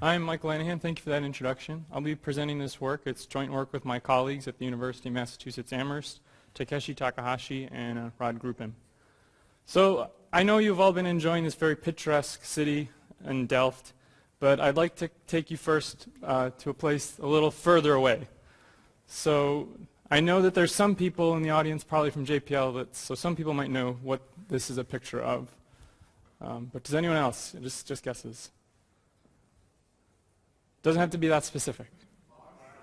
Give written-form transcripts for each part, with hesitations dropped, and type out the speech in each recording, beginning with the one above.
I'm Michael Lanighan. Thank you for that introduction. I'll be presenting this work. It's joint work with my colleagues at the University of Massachusetts Amherst, Takeshi, Takahashi, and Grupen. So I know you've all been enjoying this very picturesque city in Delft, but I'd like to take you first to a place a little further away. So I know that there's some people in the audience, probably from JPL, so some people might know what this is a picture of. But does anyone else? Just guesses. Doesn't have to be that specific.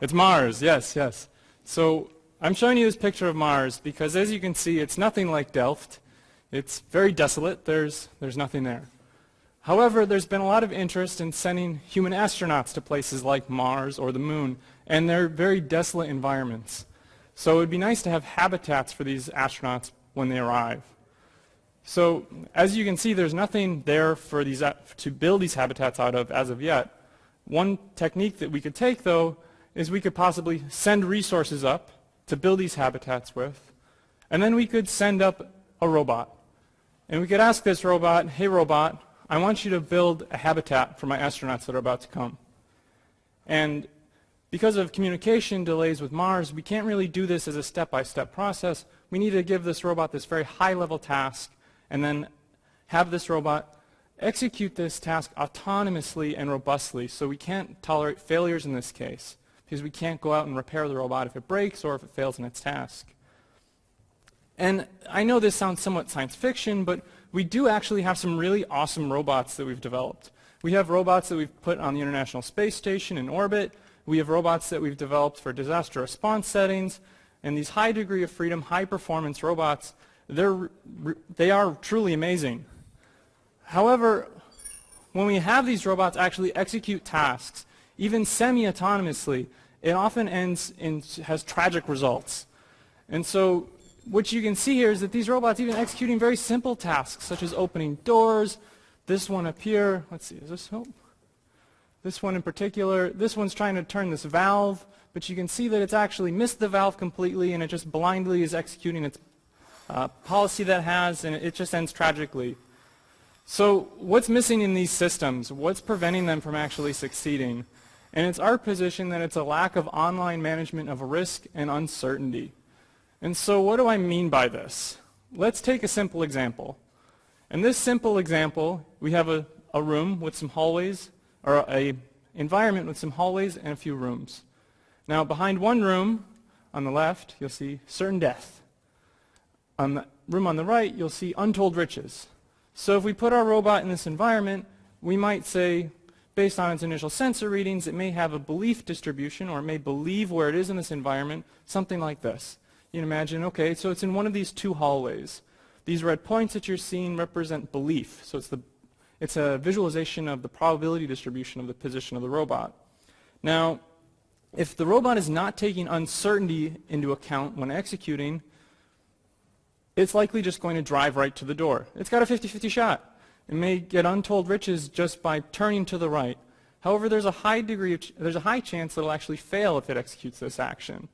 It's Mars, yes. So I'm showing you this picture of Mars because, as you can see, it's nothing like Delft. It's very desolate. There's nothing there. However, there's been a lot of interest in sending human astronauts to places like Mars or the Moon, and they're very desolate environments. So it would be nice to have habitats for these astronauts when they arrive. So as you can see, there's nothing there for these to build these habitats out of as of yet. One technique that we could take, though, is we could possibly send resources up to build these habitats with, and then we could send up a robot. And we could ask this robot, hey robot, I want you to build a habitat for my astronauts that are about to come. And because of communication delays with Mars, we can't really do this as a step-by-step process. We need to give this robot this very high-level task and then have this robot execute this task autonomously and robustly, so we can't tolerate failures in this case, because we can't go out and repair the robot if it breaks or if it fails in its task. And I know this sounds somewhat science fiction, but we do actually have some really awesome robots that we've developed. We have robots that we've put on the International Space Station in orbit. We have robots that we've developed for disaster response settings, and these high degree of freedom, high performance robots, they are truly amazing. However, when we have these robots actually execute tasks, even semi-autonomously, it often has tragic results. And so what you can see here is that these robots, even executing very simple tasks, such as opening doors, this one up here, let's see, is this, this one in particular, this one's trying to turn this valve, but you can see that it's actually missed the valve completely, and it just blindly is executing its policy that it has, and it just ends tragically. So what's missing in these systems? What's preventing them from actually succeeding? And it's our position that it's a lack of online management of risk and uncertainty. And so what do I mean by this? Let's take a simple example. In this simple example, we have a room with some hallways, or an environment with some hallways and a few rooms. Now behind one room, on the left, you'll see certain death. On the room on the right, you'll see untold riches. So if we put our robot in this environment, we might say, based on its initial sensor readings, it may have a belief distribution, or it may believe where it is in this environment, something like this. You can imagine, okay, so it's in one of these two hallways. These red points that you're seeing represent belief. So it's a visualization of the probability distribution of the position of the robot. Now, if the robot is not taking uncertainty into account when executing, it's likely just going to drive right to the door. It's got a 50-50 shot. It may get untold riches just by turning to the right. However, there's a high chance that it'll actually fail if it executes this action.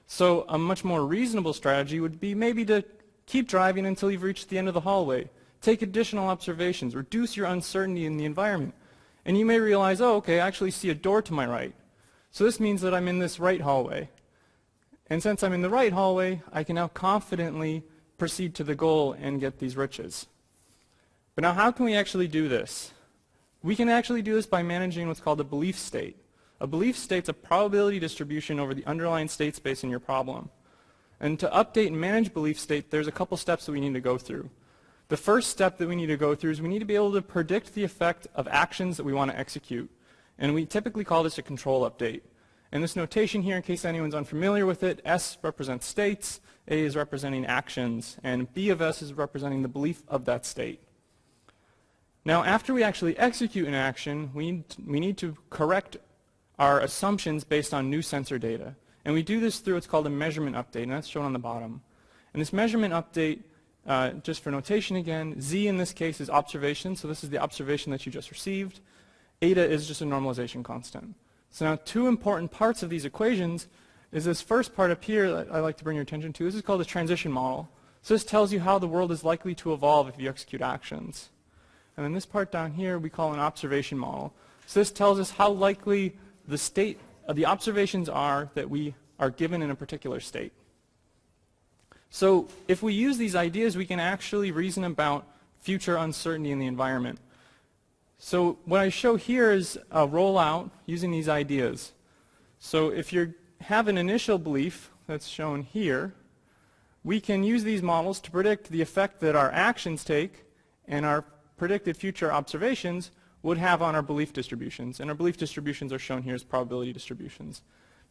So a much more reasonable strategy would be maybe to keep driving until you've reached the end of the hallway. Take additional observations. Reduce your uncertainty in the environment. And you may realize, oh, okay, I actually see a door to my right. So this means that I'm in this right hallway. And since I'm in the right hallway, I can now confidently proceed to the goal and get these riches. But now how can we actually do this? We can actually do this by managing what's called a belief state. A belief state's a probability distribution over the underlying state space in your problem. And to update and manage belief state, there's a couple steps that we need to go through. The first step that we need to go through is we need to be able to predict the effect of actions that we want to execute. And we typically call this a control update. And this notation here, in case anyone's unfamiliar with it, S represents states, A is representing actions, and B of S is representing the belief of that state. Now, after we actually execute an action, we need to correct our assumptions based on new sensor data. And we do this through what's called a measurement update, and that's shown on the bottom. And this measurement update, just for notation again, Z in this case is observation, so this is the observation that you just received. Eta is just a normalization constant. So now two important parts of these equations is this first part up here that I'd like to bring your attention to. This is called a transition model. So this tells you how the world is likely to evolve if you execute actions. And then this part down here we call an observation model. So this tells us how likely the state, the observations are that we are given in a particular state. So if we use these ideas, we can actually reason about future uncertainty in the environment. So what I show here is a rollout using these ideas. So if you have an initial belief that's shown here, we can use these models to predict the effect that our actions take and our predicted future observations would have on our belief distributions. And our belief distributions are shown here as probability distributions.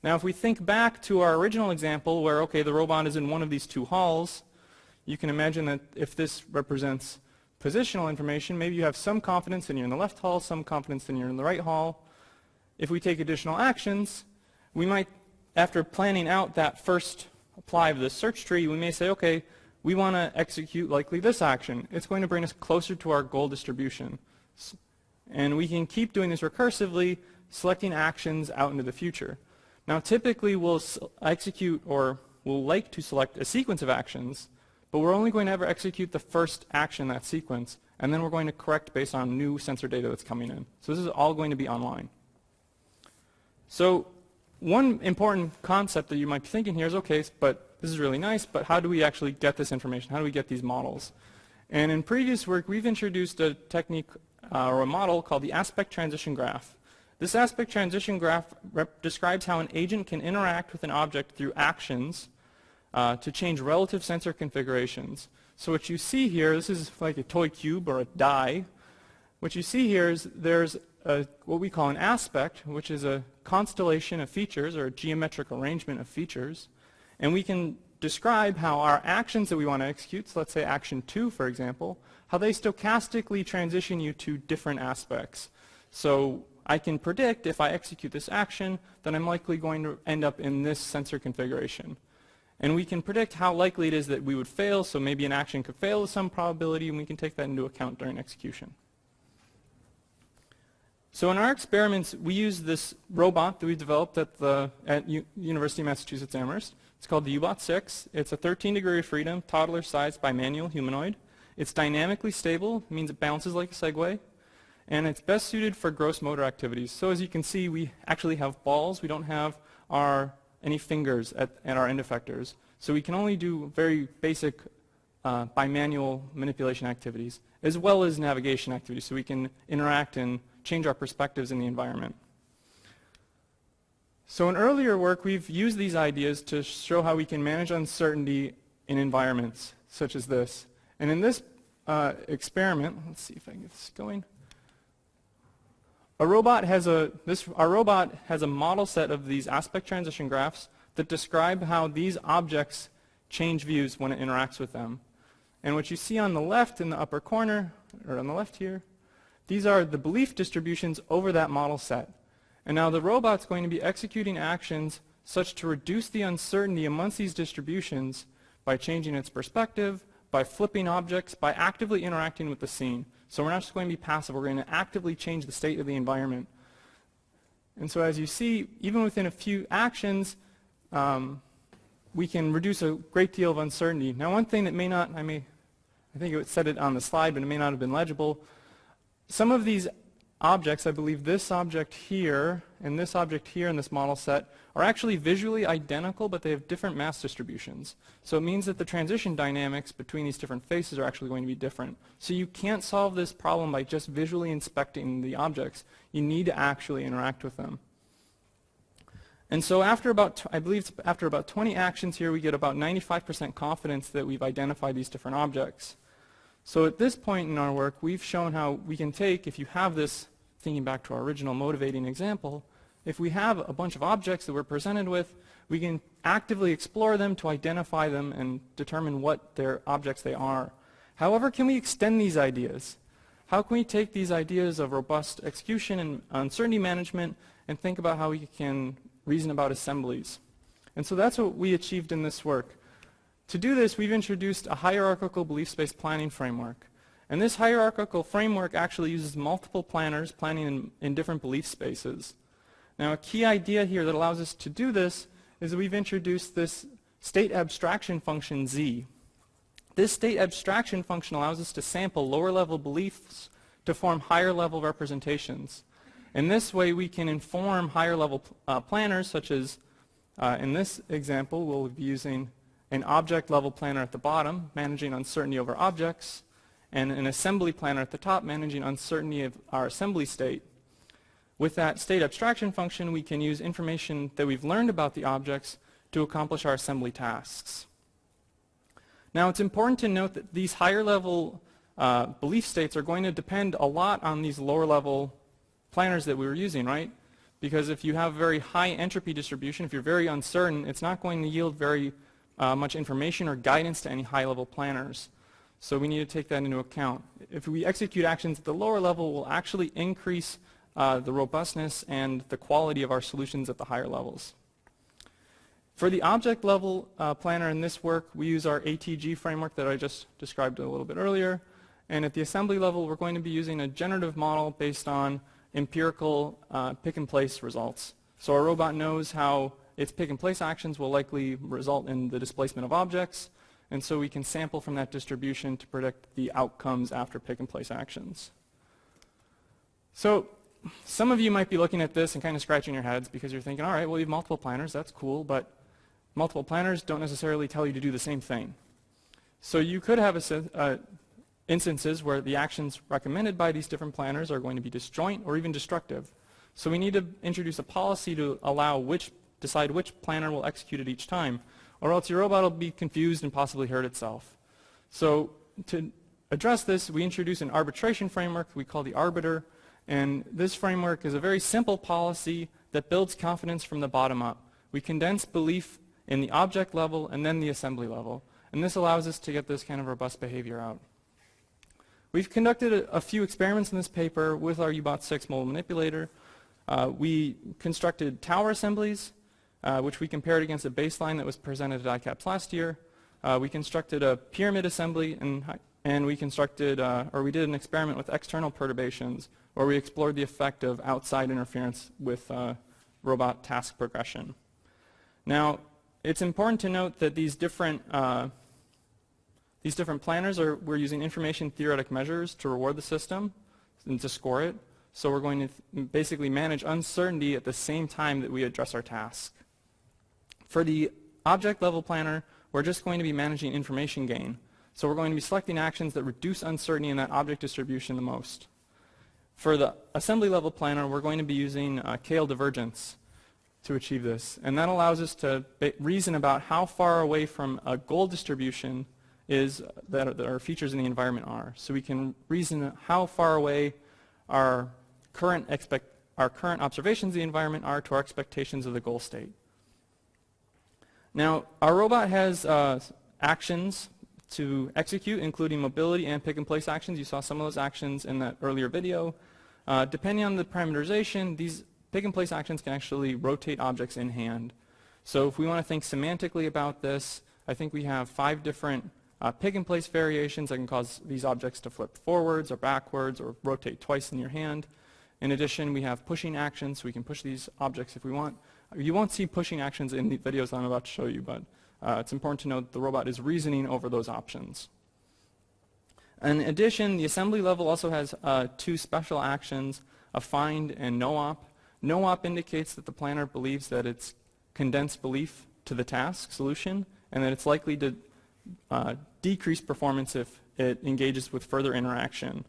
Now if we think back to our original example where, okay, the robot is in one of these two halls, you can imagine that if this represents positional information, maybe you have some confidence that you're in the left hall, some confidence that you're in the right hall. If we take additional actions, we might, after planning out that first apply of the search tree, we may say, okay, we want to execute likely this action. It's going to bring us closer to our goal distribution. And we can keep doing this recursively, selecting actions out into the future. Now typically we'll execute, or we'll like to select a sequence of actions, but we're only going to ever execute the first action in that sequence, and then we're going to correct based on new sensor data that's coming in. So this is all going to be online. So one important concept that you might be thinking here is, okay, but this is really nice, but how do we actually get this information? How do we get these models? And in previous work, we've introduced a technique or a model called the aspect transition graph. This aspect transition graph describes how an agent can interact with an object through actions to change relative sensor configurations. So what you see here, this is like a toy cube or a die. What you see here is there's what we call an aspect, which is a constellation of features or a geometric arrangement of features. And we can describe how our actions that we want to execute, so let's say action 2, for example, how they stochastically transition you to different aspects. So I can predict if I execute this action, then I'm likely going to end up in this sensor configuration. And we can predict how likely it is that we would fail, so maybe an action could fail with some probability, and we can take that into account during execution. So in our experiments, we use this robot that we developed at University of Massachusetts Amherst. It's called the U-Bot 6. It's a 13-degree of freedom, toddler-sized bimanual humanoid. It's dynamically stable, means it bounces like a Segway, and it's best suited for gross motor activities. So as you can see, we actually have balls. We don't have any fingers at our end effectors. So we can only do very basic bimanual manipulation activities, as well as navigation activities, so we can interact and change our perspectives in the environment. So in earlier work, we've used these ideas to show how we can manage uncertainty in environments such as this. And in this experiment, let's see if I can get this going. Our robot has a model set of these aspect transition graphs that describe how these objects change views when it interacts with them. And what you see on the left in the upper corner, or on the left here, these are the belief distributions over that model set. And now the robot's going to be executing actions such to reduce the uncertainty amongst these distributions by changing its perspective, by flipping objects, by actively interacting with the scene. So we're not just going to be passive, we're going to actively change the state of the environment. And so as you see, even within a few actions, we can reduce a great deal of uncertainty. Now one thing that may not, I think it said it on the slide, but it may not have been legible. Some of these objects, I believe this object here and this object here in this model set, are actually visually identical, but they have different mass distributions. So it means that the transition dynamics between these different faces are actually going to be different. So you can't solve this problem by just visually inspecting the objects. You need to actually interact with them. And so after about, I believe it's after about 20 actions here, we get about 95% confidence that we've identified these different objects. So at this point in our work, we've shown how we can take, if you have this, thinking back to our original motivating example, if we have a bunch of objects that we're presented with, we can actively explore them to identify them and determine what their objects they are. However, can we extend these ideas? How can we take these ideas of robust execution and uncertainty management and think about how we can reason about assemblies? And so that's what we achieved in this work. To do this, we've introduced a hierarchical belief space planning framework. And this hierarchical framework actually uses multiple planners planning in different belief spaces. Now a key idea here that allows us to do this is that we've introduced this state abstraction function Z. This state abstraction function allows us to sample lower level beliefs to form higher level representations. In this way, we can inform higher level planners, such as in this example, we'll be using an object level planner at the bottom, managing uncertainty over objects, and an assembly planner at the top, managing uncertainty of our assembly state. With that state abstraction function, we can use information that we've learned about the objects to accomplish our assembly tasks. Now, it's important to note that these higher level belief states are going to depend a lot on these lower level planners that we were using, right? Because if you have a very high entropy distribution, if you're very uncertain, it's not going to yield very much information or guidance to any high level planners. So we need to take that into account. If we execute actions at the lower level, we'll actually increase the robustness and the quality of our solutions at the higher levels. For the object level planner in this work, we use our ATG framework that I just described a little bit earlier. And at the assembly level, we're going to be using a generative model based on empirical pick and place results. So our robot knows how its pick and place actions will likely result in the displacement of objects, and so we can sample from that distribution to predict the outcomes after pick and place actions. So some of you might be looking at this and kind of scratching your heads because you're thinking, all right, well, you have multiple planners, that's cool, but multiple planners don't necessarily tell you to do the same thing. So you could have instances where the actions recommended by these different planners are going to be disjoint or even destructive. So we need to introduce a policy to decide which planner will execute it each time, or else your robot will be confused and possibly hurt itself. So to address this, we introduce an arbitration framework we call the arbiter, and this framework is a very simple policy that builds confidence from the bottom up. We condense belief in the object level and then the assembly level, and this allows us to get this kind of robust behavior out. We've conducted a few experiments in this paper with our UBOT6 mobile manipulator. We constructed tower assemblies, which we compared against a baseline that was presented at ICAPS last year. We constructed a pyramid assembly, and we did an experiment with external perturbations, where we explored the effect of outside interference with robot task progression. Now, it's important to note that these different planners we're using information theoretic measures to reward the system and to score it. So we're going to basically manage uncertainty at the same time that we address our task. For the object level planner, we're just going to be managing information gain. So we're going to be selecting actions that reduce uncertainty in that object distribution the most. For the assembly level planner, we're going to be using KL divergence to achieve this. And that allows us to reason about how far away from a goal distribution that our features in the environment are. So we can reason how far away our current observations of the environment are to our expectations of the goal state. Now, our robot has actions to execute, including mobility and pick and place actions. You saw some of those actions in that earlier video. Depending on the parameterization, these pick and place actions can actually rotate objects in hand. So if we want to think semantically about this, I think we have 5 different pick and place variations that can cause these objects to flip forwards or backwards or rotate twice in your hand. In addition, we have pushing actions, so we can push these objects if we want. You won't see pushing actions in the videos I'm about to show you, but it's important to note that the robot is reasoning over those options. In addition, the assembly level also has 2 special actions, a find and no-op. No-op indicates that the planner believes that it's condensed belief to the task solution and that it's likely to decrease performance if it engages with further interaction.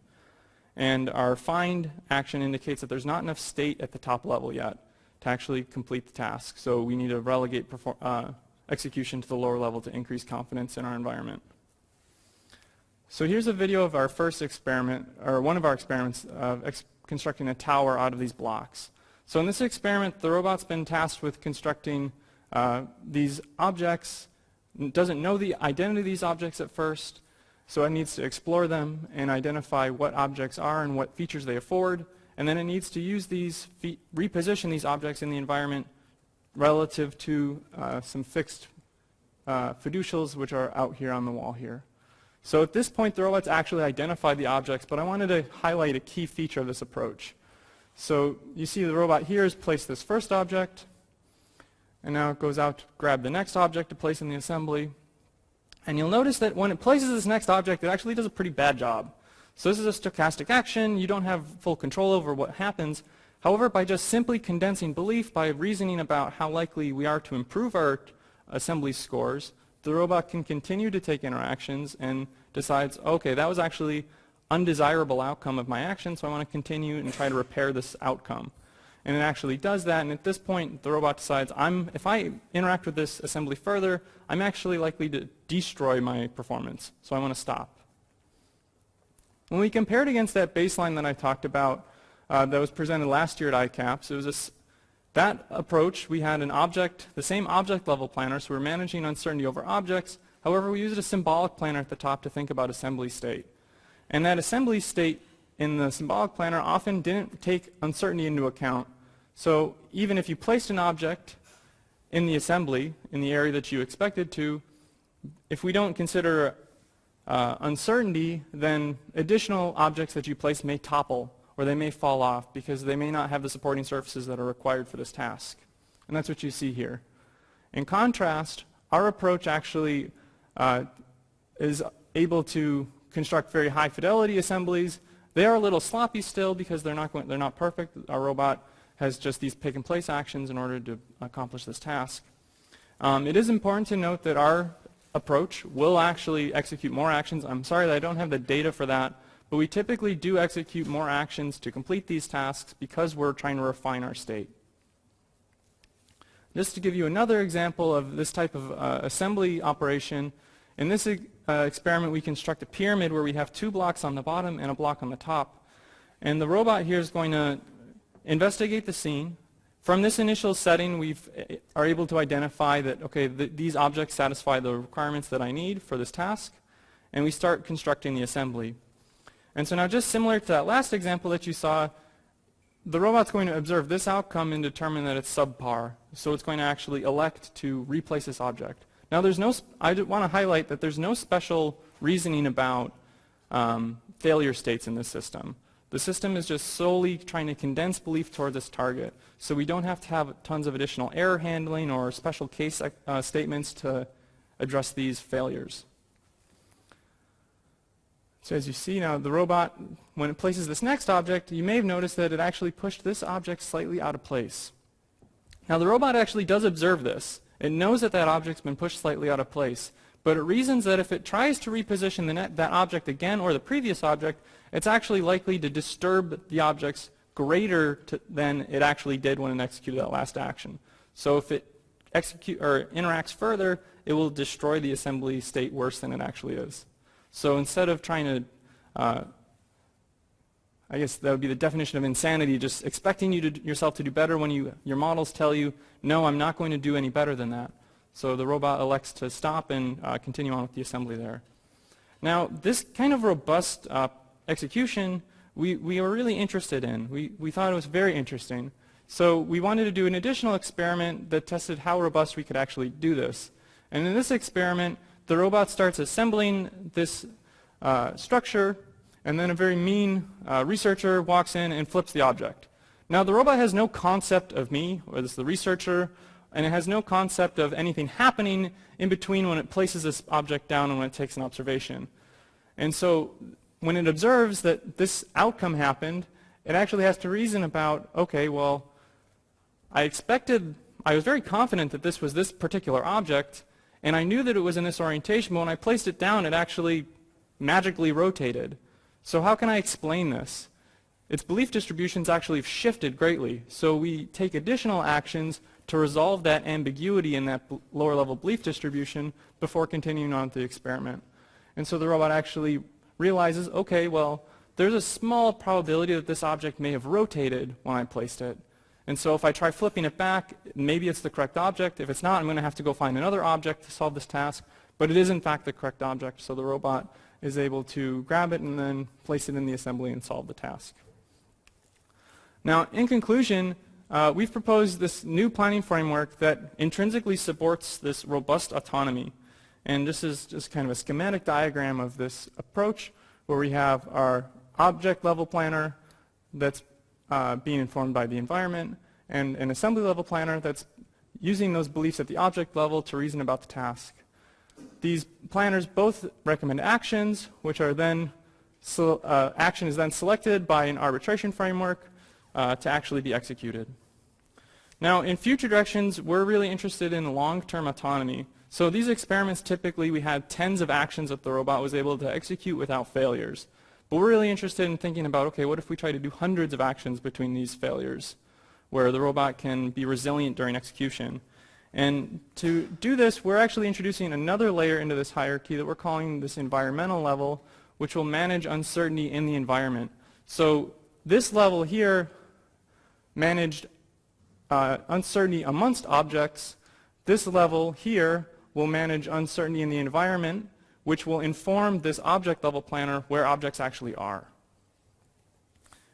And our find action indicates that there's not enough state at the top level yet to actually complete the task. So we need to relegate execution to the lower level to increase confidence in our environment. So here's a video of our first experiment, or one of our experiments, of constructing a tower out of these blocks. So in this experiment, the robot's been tasked with constructing these objects. It doesn't know the identity of these objects at first, so it needs to explore them and identify what objects are and what features they afford. And then it needs to use reposition these objects in the environment relative to some fixed fiducials which are out here on the wall here. So at this point, the robot's actually identified the objects, but I wanted to highlight a key feature of this approach. So you see the robot here has placed this first object, and now it goes out to grab the next object to place in the assembly. And you'll notice that when it places this next object, it actually does a pretty bad job. So this is a stochastic action. You don't have full control over what happens. However, by just simply condensing belief, by reasoning about how likely we are to improve our assembly scores, the robot can continue to take interactions and decides, okay, that was actually undesirable outcome of my action, so I want to continue and try to repair this outcome. And it actually does that, and at this point, the robot decides, if I interact with this assembly further, I'm actually likely to destroy my performance, so I want to stop. When we compared against that baseline that I talked about that was presented last year at ICAPS, it was that approach, we had the same object level planner, so we're managing uncertainty over objects. However, we used a symbolic planner at the top to think about assembly state. And that assembly state in the symbolic planner often didn't take uncertainty into account. So even if you placed an object in the assembly, in the area that you expected to, if we don't consider uncertainty, then additional objects that you place may topple, or they may fall off because they may not have the supporting surfaces that are required for this task. And that's what you see here. In contrast, our approach actually is able to construct very high fidelity assemblies. They are a little sloppy still because they're not perfect. Our robot has just these pick and place actions in order to accomplish this task. It is important to note that our approach will actually execute more actions. I'm sorry that I don't have the data for that, but we typically do execute more actions to complete these tasks because we're trying to refine our state. Just to give you another example of this type of assembly operation, in this experiment we construct a pyramid where we have 2 blocks on the bottom and a block on the top. And the robot here is going to investigate the scene. From this initial setting, we are able to identify that, okay, these objects satisfy the requirements that I need for this task, and we start constructing the assembly. And so now, just similar to that last example that you saw, the robot's going to observe this outcome and determine that it's subpar. So it's going to actually elect to replace this object. Now, I want to highlight that there's no special reasoning about failure states in this system. The system is just solely trying to condense belief toward this target. So we don't have to have tons of additional error handling or special case statements to address these failures. So as you see now, the robot, when it places this next object, you may have noticed that it actually pushed this object slightly out of place. Now the robot actually does observe this. It knows that that object's been pushed slightly out of place, but it reasons that if it tries to reposition that object again or the previous object, it's actually likely to disturb the objects greater than it actually did when it executed that last action. So if it interacts further, it will destroy the assembly state worse than it actually is. So instead of trying to, I guess that would be the definition of insanity, just expecting yourself to do better when your models tell you, no, I'm not going to do any better than that. So the robot elects to stop and continue on with the assembly there. Now, this kind of robust execution we were really interested in. We thought it was very interesting. So we wanted to do an additional experiment that tested how robust we could actually do this. And in this experiment, the robot starts assembling this structure, and then a very mean researcher walks in and flips the object. Now the robot has no concept of me, or this the researcher, and it has no concept of anything happening in between when it places this object down and when it takes an observation. And so when it observes that this outcome happened, it actually has to reason about, okay, well, I was very confident that this was this particular object, and I knew that it was in this orientation, but when I placed it down, it actually magically rotated. So how can I explain this? Its belief distributions actually have shifted greatly, so we take additional actions to resolve that ambiguity in that lower level belief distribution before continuing on with the experiment. And so the robot actually realizes, okay, well, there's a small probability that this object may have rotated when I placed it. And so if I try flipping it back, maybe it's the correct object. If it's not, I'm going to have to go find another object to solve this task. But it is, in fact, the correct object, so the robot is able to grab it and then place it in the assembly and solve the task. Now, in conclusion, we've proposed this new planning framework that intrinsically supports this robust autonomy. And this is just kind of a schematic diagram of this approach, where we have our object level planner that's being informed by the environment, and an assembly level planner that's using those beliefs at the object level to reason about the task. These planners both recommend actions, which are then, action is then selected by an arbitration framework. to actually be executed. Now, in future directions, we're really interested in long-term autonomy. So these experiments, typically, we had tens of actions that the robot was able to execute without failures. But we're really interested in thinking about, okay, what if we try to do hundreds of actions between these failures, where the robot can be resilient during execution? And to do this, we're actually introducing another layer into this hierarchy that we're calling this environmental level, which will manage uncertainty in the environment. So this level here managed uncertainty amongst objects. This level here will manage uncertainty in the environment, which will inform this object level planner where objects actually are.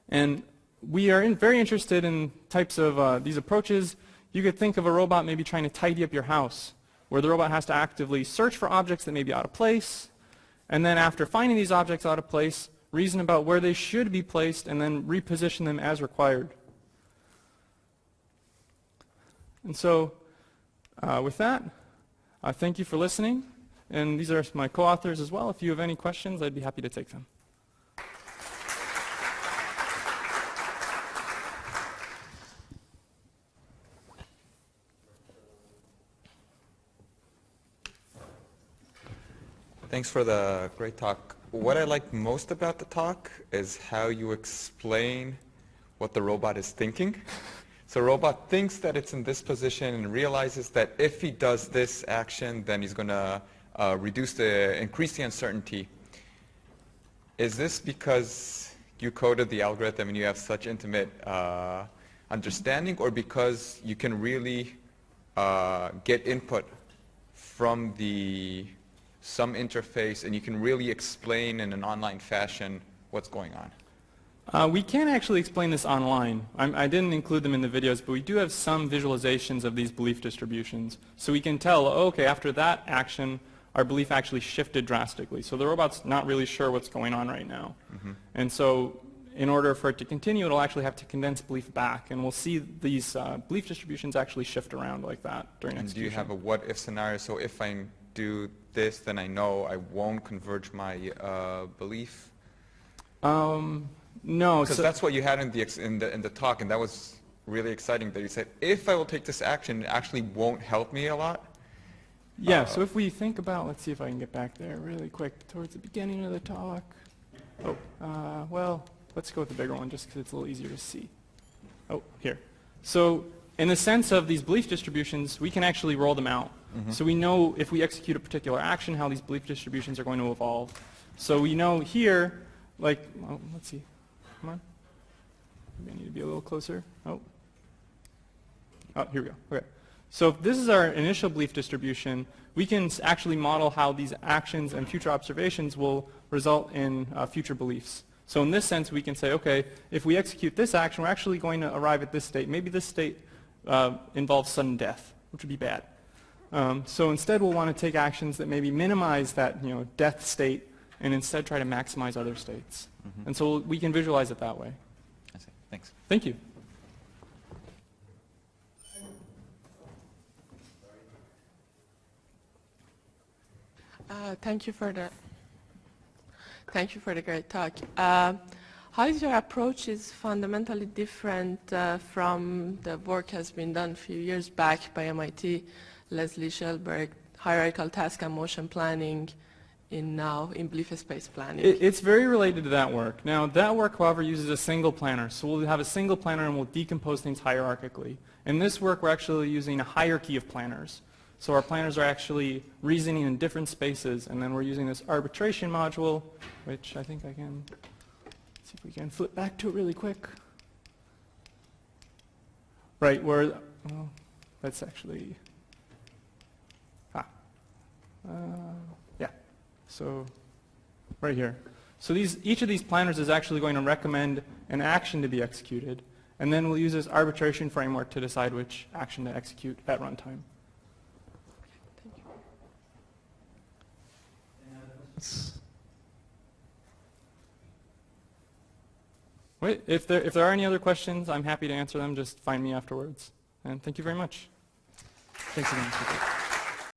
And we are very interested in types of these approaches. You could think of a robot maybe trying to tidy up your house, where the robot has to actively search for objects that may be out of place, and then after finding these objects out of place, reason about where they should be placed, and then reposition them as required. And so with that, thank you for listening. And these are my co-authors as well. If you have any questions, I'd be happy to take them. Thanks for the great talk. What I like most about the talk is how you explain what the robot is thinking. So robot thinks that it's in this position and realizes that if he does this action, then he's going to increase the uncertainty. Is this because you coded the algorithm and you have such intimate understanding, or because you can really get input from some interface and you can really explain in an online fashion what's going on? We can actually explain this online. I didn't include them in the videos, but we do have some visualizations of these belief distributions. So we can tell, oh, okay, after that action, our belief actually shifted drastically. So the robot's not really sure what's going on right now. Mm-hmm. And so in order for it to continue, it'll actually have to condense belief back. And we'll see these belief distributions actually shift around like that during execution. And do you have a what-if scenario? So if I do this, then I know I won't converge my belief? No. Because that's what you had in the talk, and that was really exciting that you said, if I will take this action, it actually won't help me a lot. Yeah, so if we think about, let's see if I can get back there really quick towards the beginning of the talk. Oh, well, let's go with the bigger one just because it's a little easier to see. Oh, here. So in the sense of these belief distributions, we can actually roll them out. Mm-hmm. So we know if we execute a particular action, how these belief distributions are going to evolve. So we know here, like, well, let's see. Come on. Maybe I need to be a little closer. Oh, here we go. Okay. So if this is our initial belief distribution, we can actually model how these actions and future observations will result in future beliefs. So in this sense, we can say, okay, if we execute this action, we're actually going to arrive at this state. Maybe this state involves sudden death, which would be bad. So instead, we'll want to take actions that maybe minimize that death state and instead try to maximize other states. Mm-hmm. And so we can visualize it that way. I see. Thanks. Thank you. Thank you for the great talk. How is your approach is fundamentally different from the work has been done a few years back by MIT, Leslie Shelberg, hierarchical task and motion planning in belief space planning? It's very related to that work. Now, that work, however, uses a single planner. So we'll have a single planner and we'll decompose things hierarchically. In this work, we're actually using a hierarchy of planners. So our planners are actually reasoning in different spaces, and then we're using this arbitration module, which I think I can see if we can flip back to it really quick. Right, where, well, that's actually, yeah, so right here. So each of these planners is actually going to recommend an action to be executed, and then we'll use this arbitration framework to decide which action to execute at runtime. Wait, if there are any other questions, I'm happy to answer them. Just find me afterwards. And thank you very much. Thanks again.